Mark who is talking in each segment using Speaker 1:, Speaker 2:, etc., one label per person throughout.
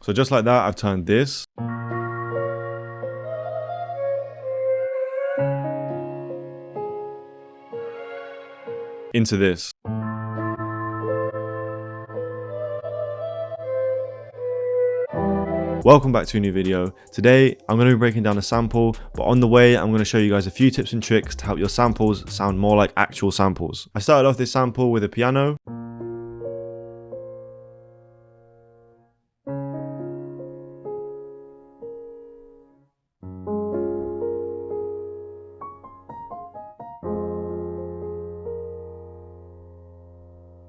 Speaker 1: So just like that, I've turned this into this. Welcome back to a new video. Today, I'm going to be breaking down a sample, but on the way, I'm going to show you guys a few tips and tricks to help your samples sound more like actual samples. I started off this sample with a piano.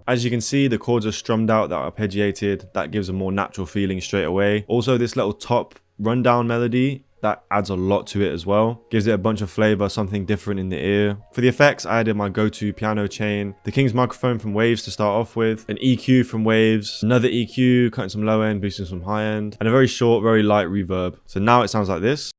Speaker 1: As you can see, the chords are strummed out that are arpeggiated. That gives a more natural feeling straight away. Also, this little top rundown melody, that adds a lot to it as well. Gives it a bunch of flavor, something different in the ear. For the effects, I added my go-to piano chain, the King's microphone from Waves to start off with, an EQ from Waves, another EQ, cutting some low end, boosting some high end, and a very short, very light reverb. So now it sounds like this.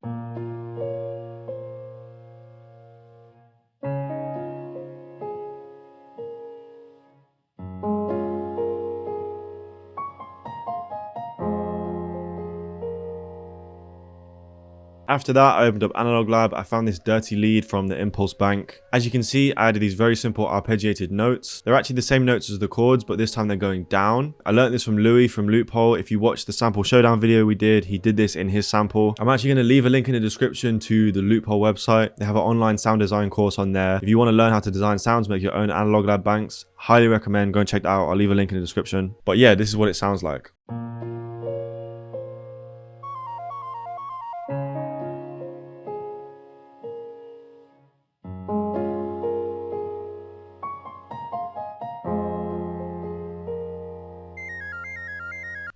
Speaker 1: After that, I opened up Analog Lab. I found this dirty lead from the Impulse Bank. As you can see, I added these very simple arpeggiated notes. They're actually the same notes as the chords, but this time they're going down. I learned this from Louis from Loophole. If you watch the sample showdown video we did, he did this in his sample. I'm actually going to leave a link in the description to the Loophole website. They have an online sound design course on there. If you want to learn how to design sounds, make your own Analog Lab banks, highly recommend. Go and check that out. I'll leave a link in the description. But yeah, this is what it sounds like.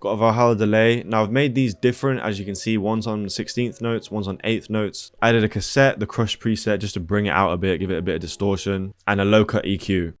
Speaker 1: Got a Valhalla delay. Now I've made these different, as you can see, one's on 16th notes, one's on 8th notes. I added a cassette, the crush preset, just to bring it out a bit, give it a bit of distortion, and a low cut EQ.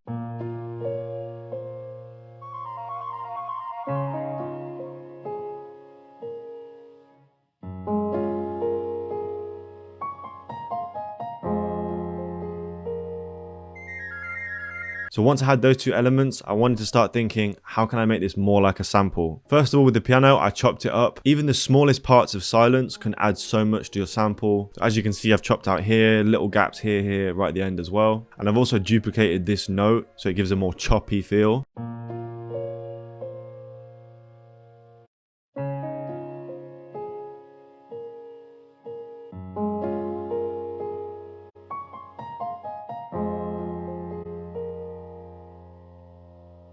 Speaker 1: So once I had those two elements, I wanted to start thinking, how can I make this more like a sample? First of all, with the piano, I chopped it up. Even the smallest parts of silence can add so much to your sample. So as you can see, I've chopped out here, little gaps here, right at the end as well. And I've also duplicated this note, so it gives a more choppy feel.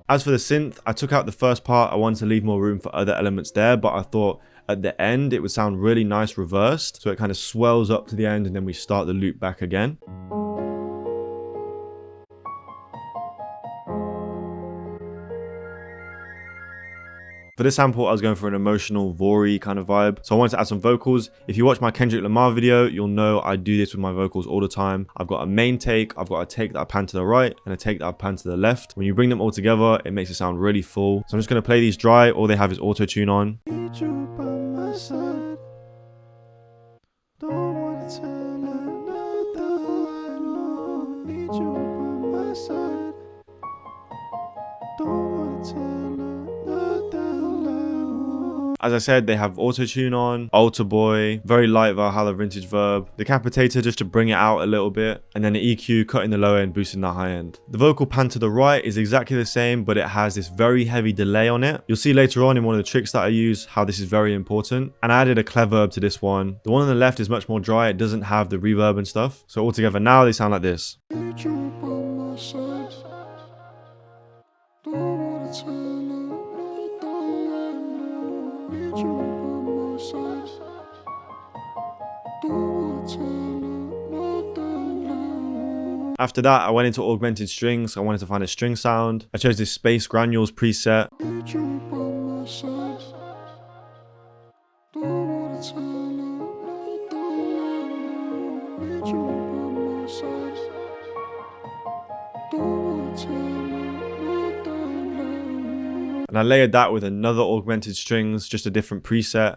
Speaker 1: As for the synth, I took out the first part. I wanted to leave more room for other elements there, but I thought at the end it would sound really nice reversed. So it kind of swells up to the end and then we start the loop back again. For this sample, I was going for an emotional, vory kind of vibe. So I wanted to add some vocals. If you watch my Kendrick Lamar video, you'll know I do this with my vocals all the time. I've got a main take, I've got a take that I pan to the right, and a take that I pan to the left. When you bring them all together, it makes it sound really full. So I'm just going to play these dry. All they have is auto-tune on. As I said, they have auto-tune on, altar boy, very light Valhalla vintage verb, decapitator just to bring it out a little bit, and then the EQ cutting the low end, boosting the high end. The vocal pan to the right is exactly the same, but it has this very heavy delay on it. You'll see later on in one of the tricks that I use how this is very important. And I added a cleverb to this one. The one on the left is much more dry, it doesn't have the reverb and stuff. So altogether now they sound like this. After that, I went into augmented strings. I wanted to find a string sound. I chose this Space Granules preset. And I layered that with another augmented strings, just a different preset.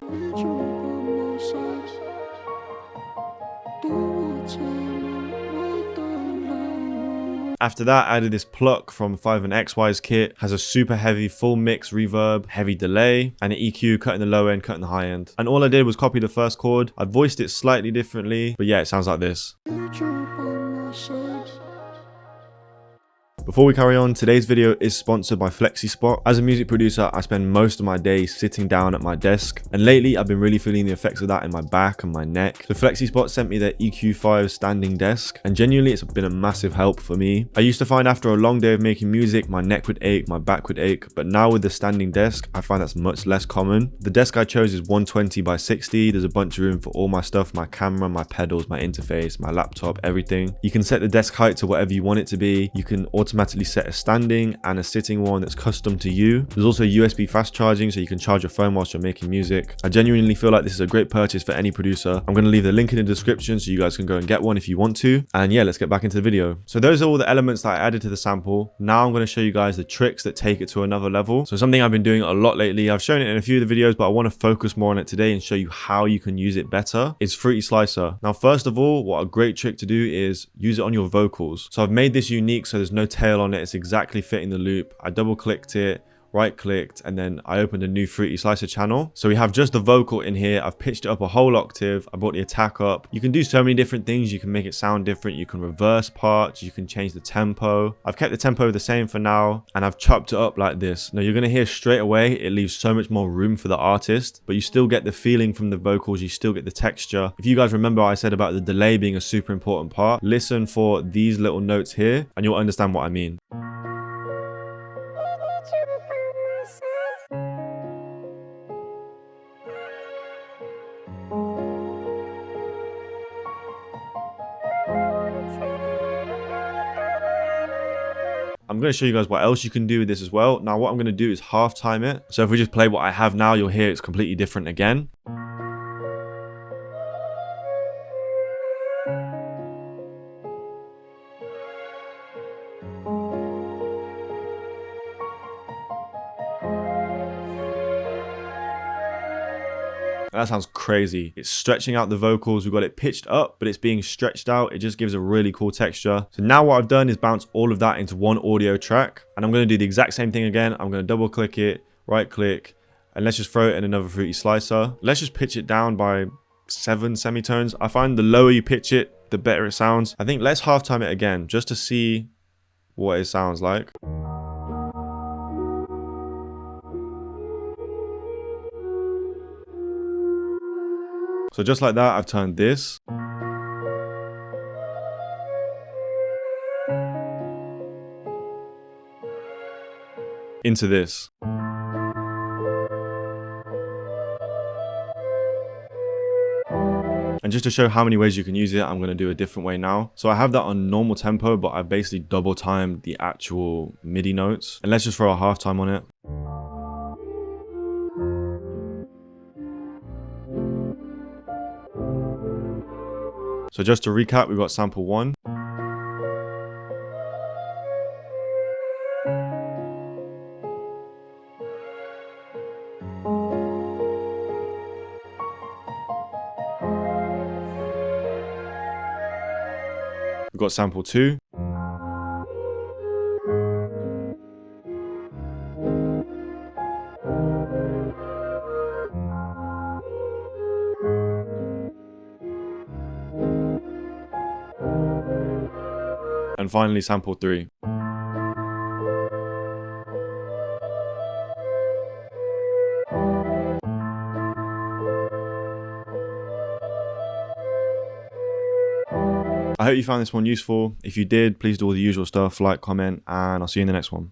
Speaker 1: After that, I added this pluck from 5&XY's kit. Has a super heavy full mix reverb, heavy delay, and an EQ cutting the low end, cutting the high end. And all I did was copy the first chord. I voiced it slightly differently, but yeah, it sounds like this. Before we carry on, today's video is sponsored by flexispot. As a music producer, I spend most of my days sitting down at my desk, and lately I've been really feeling the effects of that in my back and my neck. So flexispot sent me their EQ5 standing desk, and genuinely it's been a massive help for me. I used to find after a long day of making music, my neck would ache, my back would ache, but now with the standing desk, I find that's much less common. The desk I chose is 120 by 60. There's a bunch of room for all my stuff, my camera, my pedals, my interface, my laptop, everything. You can set the desk height to whatever you want it to be. You can automatically set a standing and a sitting one that's custom to you. There's also USB fast charging, so you can charge your phone whilst you're making music. I genuinely feel like this is a great purchase for any producer. I'm going to leave the link in the description so you guys can go and get one if you want to. And yeah, let's get back into the video. So those are all the elements that I added to the sample. Now I'm going to show you guys the tricks that take it to another level. So something I've been doing a lot lately, I've shown it in a few of the videos, but I want to focus more on it today and show you how you can use it better. It's Fruity Slicer. Now, first of all, what a great trick to do is use it on your vocals. So I've made this unique so there's no tail on it. It's exactly fitting the loop. I double clicked it, right clicked, and then I opened a new Fruity Slicer channel. So we have just the vocal in here. I've pitched it up a whole octave. I brought the attack up. You can do so many different things. You can make it sound different. You can reverse parts. You can change the tempo. I've kept the tempo the same for now, and I've chopped it up like this. Now you're going to hear straight away, it leaves so much more room for the artist, but you still get the feeling from the vocals. You still get the texture. If you guys remember, I said about the delay being a super important part. Listen for these little notes here, and you'll understand what I mean. I'm going to show you guys what else you can do with this as well. Now what I'm going to do is half time it. So if we just play what I have now, you'll hear it's completely different again. That sounds crazy. It's stretching out the vocals. We've got it pitched up, but it's being stretched out. It just gives a really cool texture. So now what I've done is bounce all of that into one audio track. And I'm going to do the exact same thing again. I'm going to double click it, right click, and let's just throw it in another Fruity Slicer. Let's just pitch it down by 7 semitones. I find the lower you pitch it, the better it sounds. I think let's halftime it again just to see what it sounds like. So just like that, I've turned this into this. And just to show how many ways you can use it, I'm going to do a different way now. So I have that on normal tempo, but I've basically double timed the actual MIDI notes. And let's just throw a halftime on it. So just to recap, we've got sample 1. We've got sample 2. And finally, sample 3. I hope you found this one useful. If you did, please do all the usual stuff, like, comment, and I'll see you in the next one.